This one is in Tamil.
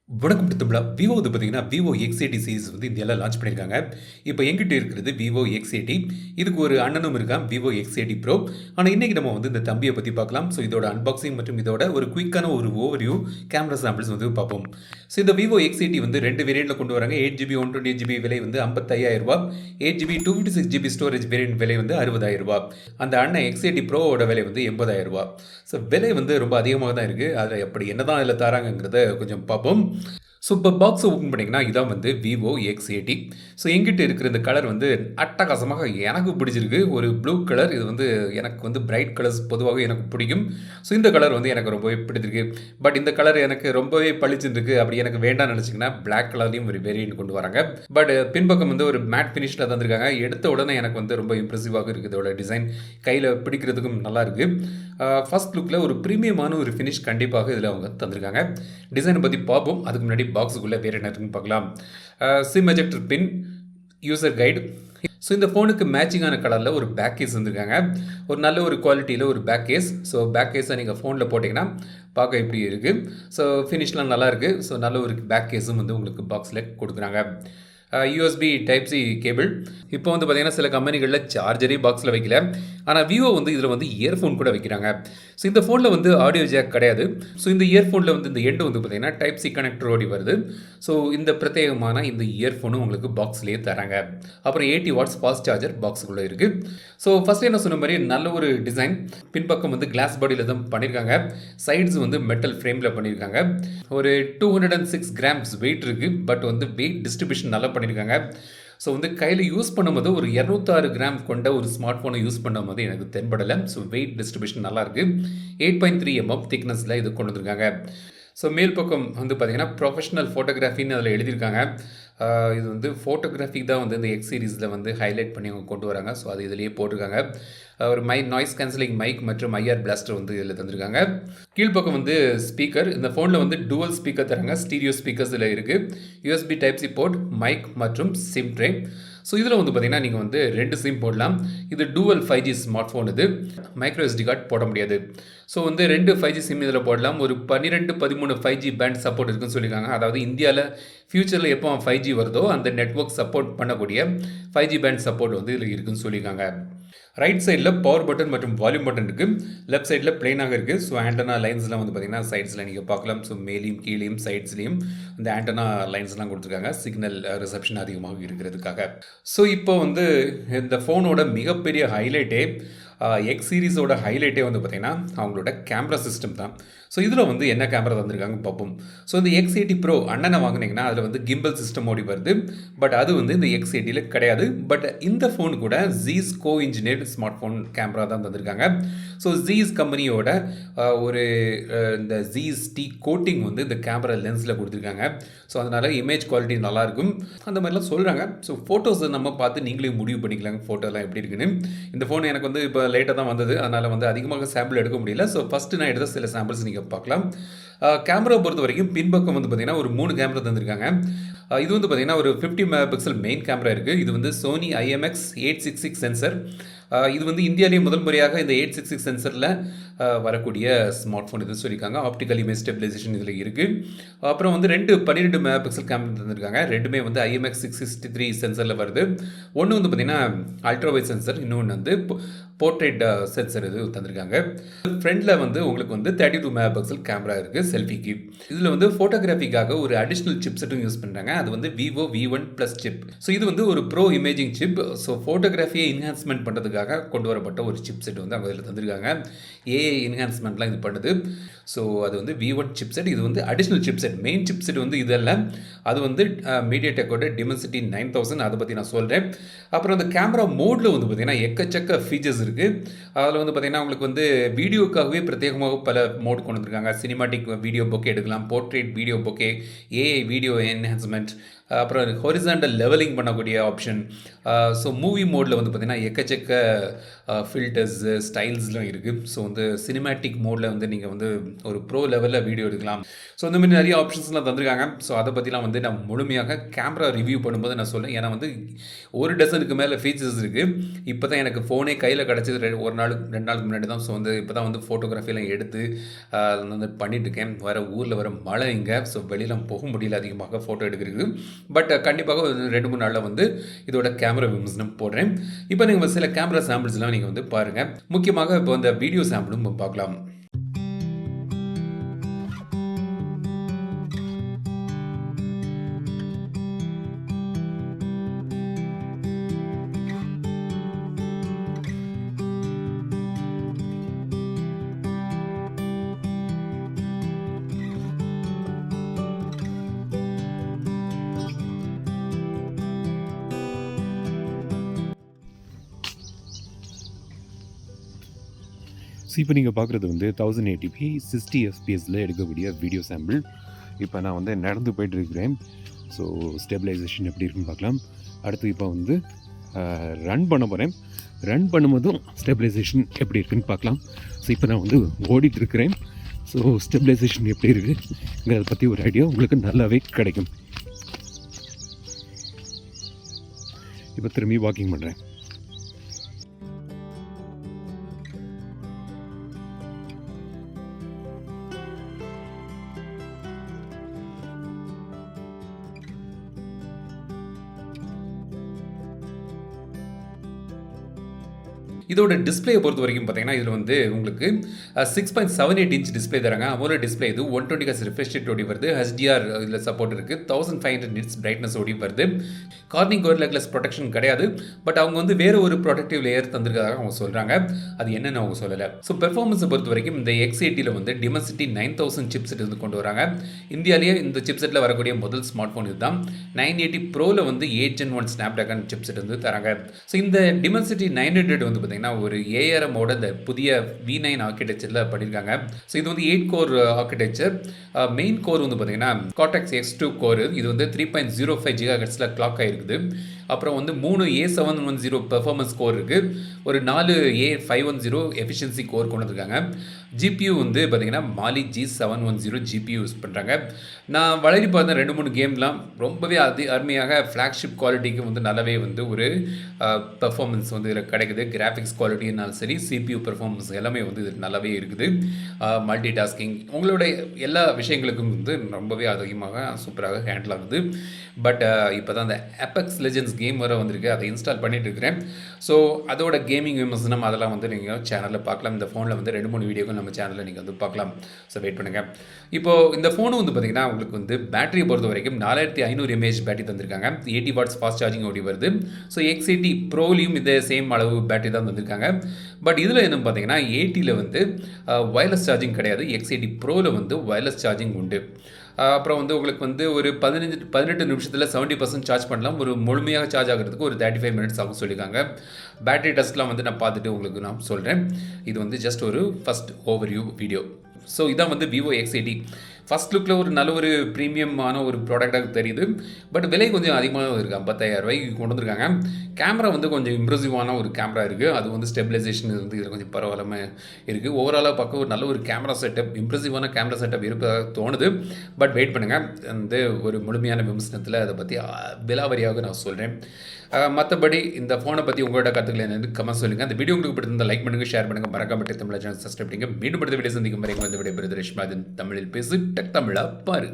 வணக்கம் தமிழா. விவோ வந்து பார்த்தீங்கன்னா, விவோ X80 சீரிஸ் வந்து இந்தியால லான்ச் பண்ணியிருக்காங்க. இப்போ என்கிட்ட இருக்கிறது விவோ X80. இதுக்கு ஒரு அண்ணனும் இருக்கான், விவோ X80 ப்ரோ. ஆனா இன்னைக்கு நம்ம வந்து இந்த தம்பிய பத்தி பார்க்கலாம். ஸோ இதோட அன்பாக்சிங் மற்றும் இதோட ஒரு குயிக்கான ஒரு ஓவர்வியூ, கேமரா சாம்பிள்ஸ் வந்து பார்ப்போம். ஸோ இந்த விவோ X80 வந்து 2 வேரியண்ட்ல கொண்டு வராங்க. 8GB 128GB விலை வந்து ரூ. 55,000. 8GB 256GB ஸ்டோரேஜ் வேரியண்ட் விலை வந்து ரூ. 60,000. அந்த அண்ணன் X80 ப்ரோவோட விலை வந்து ரூ. 80,000. ஸோ விலை வந்து ரொம்ப அதிகமாக தான் இருக்கு. அதில் எப்படி என்னதான் இதில் தராங்கங்கிறத கொஞ்சம் பார்ப்போம். ஸோ இப்போ பாக்ஸ் ஓப்பன் பண்ணிங்கன்னா இதான் வந்து விவோ X80. ஸோ எங்கிட்ட இருக்கிற இந்த கலர் வந்து அட்டகாசமாக எனக்கு பிடிச்சிருக்கு. ஒரு ப்ளூ கலர். இது வந்து எனக்கு வந்து பிரைட் கலர்ஸ் பொதுவாகவே எனக்கு பிடிக்கும். ஸோ இந்த கலர் வந்து எனக்கு ரொம்பவே பிடிச்சிருக்கு. பட் இந்த கலர் எனக்கு ரொம்பவே பளிச்சுன்னு இருக்குது. அப்படி எனக்கு வேண்டாம்னு நினச்சிங்கன்னா பிளாக் கலர்லையும் ஒரு வேரியன்ட் கொண்டு வராங்க. பட் பின்பக்கம் வந்து ஒரு மேட் ஃபினிஷில் தந்திருக்காங்க. எடுத்த உடனே எனக்கு வந்து ரொம்ப இம்ப்ரெசிவாக இருக்குது. இதோட டிசைன் கையில் பிடிக்கிறதுக்கும் நல்லா இருக்குது. ஃபர்ஸ்ட் லுக்கில் ஒரு ப்ரீமியமான ஒரு ஃபினிஷ் கண்டிப்பாக இதில் அவங்க தந்திருக்காங்க. டிசைனை பற்றி பார்ப்போம். அதுக்கு முன்னாடி பாக்ஸுக்குள்ளே வேறு என்ன இருக்குன்னு பார்க்கலாம். சிம் எஜெக்டர் பின், யூசர் கைடு. ஸோ இந்த ஃபோனுக்கு மேட்சிங்கான கலரில் ஒரு பேக் கேஸ் வந்துருக்காங்க. ஒரு நல்ல ஒரு குவாலிட்டியில் ஒரு பேக் கேஸ். ஸோ பேக் கேஸை நீங்கள் ஃபோனில் போட்டிங்கன்னா பார்க்க இப்படி இருக்குது. ஸோ ஃபினிஷ்லாம் நல்லா இருக்குது. ஸோ நல்ல ஒரு பேக் கேஸும் வந்து உங்களுக்கு பாக்ஸில் கொடுக்குறாங்க. USB type C cable. இப்போ வந்து பார்த்தீங்கன்னா சில கம்பெனிகளில் சார்ஜரே பாக்ஸில் வைக்கல. ஆனால் விவோ வந்து இதில் வந்து இயர்ஃபோன் கூட வைக்கிறாங்க. ஸோ இந்த ஃபோனில் வந்து ஆடியோ ஜாக் கிடையாது. ஸோ இந்த இயர்ஃபோனில் வந்து இந்த எண்டு வந்து பார்த்தீங்கன்னா டைப் சி கனெக்டர் ஓடி வருது. ஸோ இந்த பிரத்யேகமான இந்த இயர்ஃபோனும் உங்களுக்கு பாக்ஸ்லேயே தராங்க. அப்புறம் 80 வாட்ஸ் ஃபாஸ்ட் சார்ஜர் பாக்ஸுக்குள்ளே இருக்குது. ஸோ ஃபஸ்ட்டு என்ன சொன்ன மாதிரி நல்ல ஒரு டிசைன். பின்பக்கம் வந்து கிளாஸ் பாடியில் தான் பண்ணியிருக்காங்க. சைட்ஸ் வந்து மெட்டல் ஃப்ரேமில் பண்ணியிருக்காங்க. ஒரு 206 கிராம்ஸ் வெயிட் இருக்குது. பட் வந்து வெயிட் டிஸ்ட்ரிபியூஷன் நல்லா பண்ணியிருக்காங்க. ஸோ வந்து கையில் யூஸ் பண்ணும்போது ஒரு 206 கிராம் கொண்ட ஒரு ஸ்மார்ட் ஃபோனை யூஸ் பண்ணும்போது எனக்கு தென்படலை. ஸோ வெயிட் டிஸ்ட்ரிபியூஷன் நல்லாயிருக்கு. 8.3 mm திக்னஸில் இது கொண்டு வந்திருக்காங்க. ஸோ மேல் பக்கம் வந்து பார்த்திங்கன்னா ப்ரொஃபஷனல் ஃபோட்டோகிராஃபின்னு அதில் எழுதியிருக்காங்க. இது வந்து ஃபோட்டோகிராஃபி தான் வந்து இந்த எக்ஸ் சீரீஸில் வந்து ஹைலைட் பண்ணி அவங்க கொண்டு வராங்க. ஸோ அது இதிலேயே போட்டிருக்காங்க. ஒரு நாய்ஸ் கேன்சலிங் மைக் மற்றும் ஐஆர் பிளாஸ்டர் வந்து இதில் தந்திருக்காங்க. கீழ்ப்பக்கம் வந்து ஸ்பீக்கர். இந்த ஃபோனில் வந்து டுவல் ஸ்பீக்கர் தராங்க. ஸ்டீரியோ ஸ்பீக்கர்ஸ் இதில் இருக்குது. USB type C port, mic மற்றும் சிம் ட்ரே. ஸோ இதில் வந்து பார்த்திங்கன்னா நீங்கள் வந்து 2 சிம் போடலாம். இது டூவல் 5G ஸ்மார்ட் ஃபோன். இது மைக்ரோ SD கார்டு போட முடியாது. ஸோ வந்து 2 5G சிம் இதில் போடலாம். ஒரு 12-13 5G பேண்ட் சப்போர்ட் இருக்குன்னு சொல்லியிருக்காங்க. அதாவது இந்தியாவில் ஃபியூச்சரில் எப்போ 5G வருதோ அந்த நெட்வொர்க் சப்போர்ட் பண்ணக்கூடிய 5G பேண்ட் சப்போர்ட் வந்து இதில் இருக்குன்னு சொல்லியிருக்காங்க. ரைட் சைடில் பவர் பட்டன் மற்றும் வால்யூம் பட்டன் இருக்குது. லெஃப்ட் சைடில் பிளெயினாக இருக்குது. ஸோ ஆண்டனா லைன்ஸ்லாம் வந்து பார்த்திங்கன்னா சைட்ஸில் நீங்கள் பார்க்கலாம். ஸோ மேலேயும் கீழேயும் சைட்ஸ்லேயும் இந்த ஆண்டனா லைன்ஸ்லாம் கொடுத்துருக்காங்க. சிக்னல் ரிசப்ஷன் அதிகமாக இருக்கிறதுக்காக. ஸோ இப்போ வந்து இந்த ஃபோனோட மிகப்பெரிய ஹைலைட்டே எக்ஸ் சீரிஸோட ஹைலைட்டே வந்து பார்த்திங்கன்னா அவங்களோட கேமரா சிஸ்டம் தான். ஸோ இதில் வந்து என்ன கேமரா தந்திருக்காங்க பார்ப்போம். ஸோ இந்த X80 ப்ரோ அண்ணனை வாங்கினீங்கன்னா அதில் வந்து கிம்பல் சிஸ்டம் ஓடி வருது. பட் அது வந்து இந்த X80ல கிடையாது. பட் இந்த ஃபோன் கூட ஜீஸ் கோ இன்ஜினியர்டு ஸ்மார்ட் ஃபோன் கேமரா தான் தந்திருக்காங்க. ஸோ ஜீஸ் கம்பெனியோட ஒரு இந்த ஜீஸ் டி கோட்டிங் வந்து இந்த கேமரா லென்ஸில் கொடுத்துருக்காங்க. ஸோ அதனால் இமேஜ் குவாலிட்டி நல்லாயிருக்கும் அந்த மாதிரிலாம் சொல்கிறாங்க. ஸோ ஃபோட்டோஸை நம்ம பார்த்து நீங்களே முடிவு பண்ணிக்கலாங்க ஃபோட்டோலாம் எப்படி இருக்குன்னு. இந்த ஃபோன் எனக்கு வந்து இப்போ லேட்டாக தான் வந்தது. அதனால் வந்து அதிகமாக சாம்பிள் எடுக்க முடியல. ஸோ ஃபஸ்ட்டு நான் எடுத்த சில சாம்பிள்ஸ் நீங்கள் பார்க்கலாம். கேமரா பொறுத்த வரைக்கும் பின்பக்கம் வந்து பார்த்திங்கன்னா ஒரு 3 கேமரா தந்திருக்காங்க. இது வந்து பார்த்திங்கன்னா ஒரு 50 மெகாபிக்சல் மெயின் கேமரா இருக்குது. இது வந்து சோனி IMX866 சென்சர். இது வந்து இந்தியாவிலேயே முதல் முறையாக இந்த 866 சென்சரில் வரக்கூடிய ஸ்மார்ட் ஃபோன் இது சொல்லியிருக்காங்க. ஆப்டிக்கல் இமேஜ் ஸ்டெபிலைசேஷன் இதில் இருக்குது. அப்புறம் வந்து 12 மெகாபிக்சல் கேமரா தந்திருக்காங்க. ரெண்டுமே வந்து IMX663 சென்சரில் வருது. ஒன்று வந்து பார்த்திங்கன்னா அல்ட்ராவைட் சென்சர், இன்னொன்று வந்து போர்ட்ரேட் சென்சர் இது தந்திருக்காங்க. ஃப்ரண்டில் வந்து உங்களுக்கு வந்து 32 மெகாபிக்சல் கேமரா இருக்குது செல்ஃபிக்கு. இதில் வந்து ஃபோட்டோகிராஃபிக்காக ஒரு அடிஷ்னல் சிப் செட்டும் யூஸ் பண்ணுறாங்க. அது வந்து விவோ V1+ சிப். ஸோ இது வந்து ஒரு ப்ரோ இமேஜிங் சிப். ஸோ ஃபோட்டோகிராஃபியை என்ஹான்ஸ்மெண்ட் பண்ணுறதுக்காக கொண்டு வரப்பட்ட ஒரு சிப் செட் வந்து அவங்க இதில் தந்திருக்காங்க. ஏஐ என்ஹான்ஸ்மெண்ட்லாம் இது பண்ணுது. ஸோ அது வந்து V1 சிப் செட். இது வந்து additional chip set. Main chip set வந்து இதெல்லாம் அது வந்து மீடியாடெக்கோட டிமென்சிட்டி 9000. அதை பற்றி நான் சொல்கிறேன். அப்புறம் அந்த கேமரா மோடில் வந்து பார்த்திங்கன்னா எக்கச்சக்க ஃபீச்சர்ஸ் இருக்குது. அதில் வந்து பார்த்திங்கன்னா உங்களுக்கு வந்து வீடியோக்காகவே பிரத்யேகமாக பல மோட் கொண்டு வந்திருக்காங்க. சினிமாட்டிக் வீடியோ பொக்கே எடுக்கலாம், portrait video bokeh, AI video enhancement, அப்புறம் ஹொரிசாண்டல் லெவலிங் பண்ணக்கூடிய ஆப்ஷன். ஸோ மூவி மோடில் வந்து பார்த்திங்கன்னா எக்கச்சக்க ஃபில்டர்ஸ் ஸ்டைல்ஸ்லாம் இருக்குது. ஸோ வந்து சினிமேட்டிக் மோடில் வந்து நீங்கள் வந்து ஒரு ப்ரோ லெவலில் வீடியோ எடுக்கலாம். ஸோ இந்த மாதிரி நிறைய ஆப்ஷன்ஸ்லாம் தந்திருக்காங்க. ஸோ அதை பற்றிலாம் வந்து நான் முழுமையாக கேமரா ரிவ்யூ பண்ணும்போது நான் சொல்லேன். ஏன்னா வந்து ஒரு டசனுக்கு மேலே ஃபீச்சர்ஸ் இருக்குது. இப்போ தான் எனக்கு ஃபோனே கையில் கிடச்சது ஒரு நாள் 2 நாளுக்கு முன்னாடி தான். ஸோ வந்து இப்போ தான் வந்து ஃபோட்டோகிராஃபிலாம் எடுத்து வந்து பண்ணிட்டுருக்கேன். வர ஊரில் வர மழை இங்கே. ஸோ வெளியில் போக முடியல அதிகமாக ஃபோட்டோ எடுக்கிறதுக்கு. பட் கண்டிப்பாக 2-3 நாளில் வந்து இதோட கேமரா விமர்சனம் போடுறேன். இப்போ நீங்கள் சில கேமரா சாம்பிள்ஸ்லாம் நீங்கள் வந்து பாருங்கள். முக்கியமாக இப்போ இந்த வீடியோ சாம்பிளும் பார்க்கலாம். இப்போ நீங்கள் பார்க்குறது வந்து 1080p 60 fpsல எடுக்கக்கூடிய வீடியோ சாம்பிள். இப்போ நான் வந்து நடந்து போய்ட்டு இருக்கிறேன். ஸோ ஸ்டெபிலைசேஷன் எப்படி இருக்குன்னு பார்க்கலாம். அடுத்து இப்போ வந்து ரன் பண்ண போகிறேன். ரன் பண்ணும்போதும் ஸ்டெபிலைசேஷன் எப்படி இருக்குன்னு பார்க்கலாம். ஸோ இப்போ நான் வந்து ஓடிட்டு இருக்கிறேன். ஸோ ஸ்டெபிலைசேஷன் எப்படி இருக்குங்கிறத பற்றி ஒரு ஐடியா உங்களுக்கு நல்லாவே கிடைக்கும். இப்போ திரும்பி வாக்கிங் பண்ணுறேன். இதோட டிஸ்பிளேயை பொறுத்த வரைக்கும் பார்த்தீங்கன்னா இதில் வந்து உங்களுக்கு 6.78 இன்ச் டிஸ்பிளே தராங்க. அமோலட் டிஸ்பிளே இது 120 ஹெர்ட்ஸ் ரிஃப்ரெஷ் ரேட் ஓடி வருது. HDR இதில் சப்போர்ட் இருக்குது. 1500 நிட்ஸ் பிரைட்னஸ் ஓடி வருது. கார்னிங் கோரில்லா கிளாஸ் ப்ரொடெக்ஷன் கிடையாது. பட் அவங்க வந்து வேறு ஒரு ப்ரொடெக்டிவ் லேயர் தந்திருக்காங்க அவங்க சொல்கிறாங்க. அது என்னென்னு அவங்க சொல்லலை. ஸோ பெர்ஃபார்மன்ஸை பொறுத்த வரைக்கும் இந்த X80 வந்து Dimensity 9000 சிப்செட் வந்து கொண்டு வராங்க. இந்தியாவிலேயே இந்த சிப்செட்டில் வரக்கூடிய முதல் ஸ்மார்ட் ஃபோன் இதுதான். 980 ப்ரோவில் வந்து 8 Gen 1 ஸ்னாப்டிராகன் சிப்செட் வந்து தராங்க. ஸோ இந்த Dimensity 900 வந்து பார்த்தீங்கன்னா ஒரு ARM-ஓட இந்த புதிய V9 ஆர்கிடெக்சரில் பண்ணியிருக்காங்க. ஸோ இது வந்து 8 கோர் ஆர்கிடெக்சர். மெயின் கோர் வந்து பார்த்தீங்கன்னா Cortex X2 கோர். இது வந்து 3.05 GHz கிளாக் ஆகிருக்குது. அப்புறம் வந்து 3 A710 பெர்ஃபார்மன்ஸ் கோர் இருக்குது. ஒரு 4 A510 எஃபிஷியன்சி கோர் கொண்டு வந்திருக்காங்க. GPU வந்து பார்த்தீங்கன்னா Mali G710 GPU யூஸ் பண்ணுறாங்க. நான் வளரி பார்த்தேன் 2-3 கேம்லாம் ரொம்பவே அருமையாக ஃப்ளாக்ஷிப் குவாலிட்டிக்கு வந்து நல்லாவே வந்து ஒரு பெர்ஃபார்மன்ஸ் வந்து இதில் கிடைக்குது. கிராஃபிக்ஸ் குவாலிட்டினாலும் சரி, CPU பெர்ஃபார்மன்ஸ் எல்லாமே வந்து இது நல்லாவே இருக்குது. மல்டி டாஸ்கிங் உங்களோட எல்லா விஷயங்களுக்கும் வந்து ரொம்பவே அதிகமாக சூப்பராக ஹேண்டில் ஆகுது. பட் இப்போ தான் அந்த Apex Legends கேம் வர வந்திருக்கு. அதை இன்ஸ்டால் பண்ணிட்டு இருக்கிறேன். ஸோ அதோட கேமிங் விமர்சனம் அதெல்லாம் வந்து நீங்கள் சேனலில் பார்க்கலாம். இந்த ஃபோனில் வந்து 2-3 வீடியோக்கள் நம்ம சேனலில் நீங்கள் வந்து பார்க்கலாம். ஸோ வெயிட் பண்ணுங்கள். இப்போது இந்த ஃபோனு வந்து பார்த்திங்கன்னா உங்களுக்கு வந்து பேட்டரியை பொறுத்த வரைக்கும் 4500 mAh பேட்டரி தந்திருக்காங்க. 80 வாட்ஸ் ஃபாஸ்ட் சார்ஜிங் ஓடி வருது. ஸோ X80 ப்ரோலையும் இதே சேம் அளவு பேட்டரி தான் தந்திருக்காங்க. பட் இதில் என்ன பார்த்தீங்கன்னா 80ல் வந்து வயர்லெஸ் சார்ஜிங் கிடையாது. X80 ப்ரோவில் வந்து வயர்லெஸ் சார்ஜிங் உண்டு. அப்புறம் வந்து உங்களுக்கு வந்து ஒரு 18 நிமிஷத்தில் 70% சார்ஜ் பண்ணலாம். ஒரு முழுமையாக சார்ஜ் ஆகிறதுக்கு ஒரு 35 மினிட்ஸ் ஆகும் சொல்லியிருக்காங்க. பேட்டரி டெஸ்ட்லாம் வந்து நான் பார்த்துட்டு உங்களுக்கு நான் சொல்கிறேன். இது வந்து ஜஸ்ட் ஒரு ஃபஸ்ட் ஓவர்வியூ வீடியோ. ஸோ இதான் வந்து Vivo X80. ஃபஸ்ட் லுக்கில் ஒரு நல்ல ஒரு ப்ரீமியமான ஒரு ப்ராடக்டாக தெரியுது. பட் விலை கொஞ்சம் அதிகமாக இருக்குது. 55,000 ரூபாய்க்கு கொண்டு வந்திருக்காங்க. கேமரா வந்து கொஞ்சம் இம்ப்ரெசிவான ஒரு கேமரா இருக்குது. அது வந்து ஸ்டெபிலைசேஷன் வந்து இதில் கொஞ்சம் பரவாயில்லாமல் இருக்குது. ஓவராலாக பார்க்க ஒரு நல்ல ஒரு கேமரா செட்டப், இம்ப்ரெசிவான கேமரா செட்டப் இருப்பதாக தோணுது. பட் வெயிட் பண்ணுங்கள். வந்து ஒரு முழுமையான விமர்சனத்தில் அதை பற்றி விலாவரியாக நான் சொல்கிறேன். மற்றபடி இந்த ஃபோனை பற்றி உங்களோட கருத்துக்களை என்னென்னு கமெண்ட் சொல்லுங்கள். அந்த வீடியோ உங்களுக்கு பிடிச்சிருந்தால் லைக் பண்ணுங்கள், ஷேர் பண்ணுங்கள், மறக்காம தமிழ் சேனல் சப்ஸ்கிரைப் பண்ணுங்கள். மீண்டும் அடுத்த வீடியோ சந்திக்கும் வரை உங்கள் வீடியோ ரேஷ்மா தமிழில் பேசு டெக் தமிழா பாரு.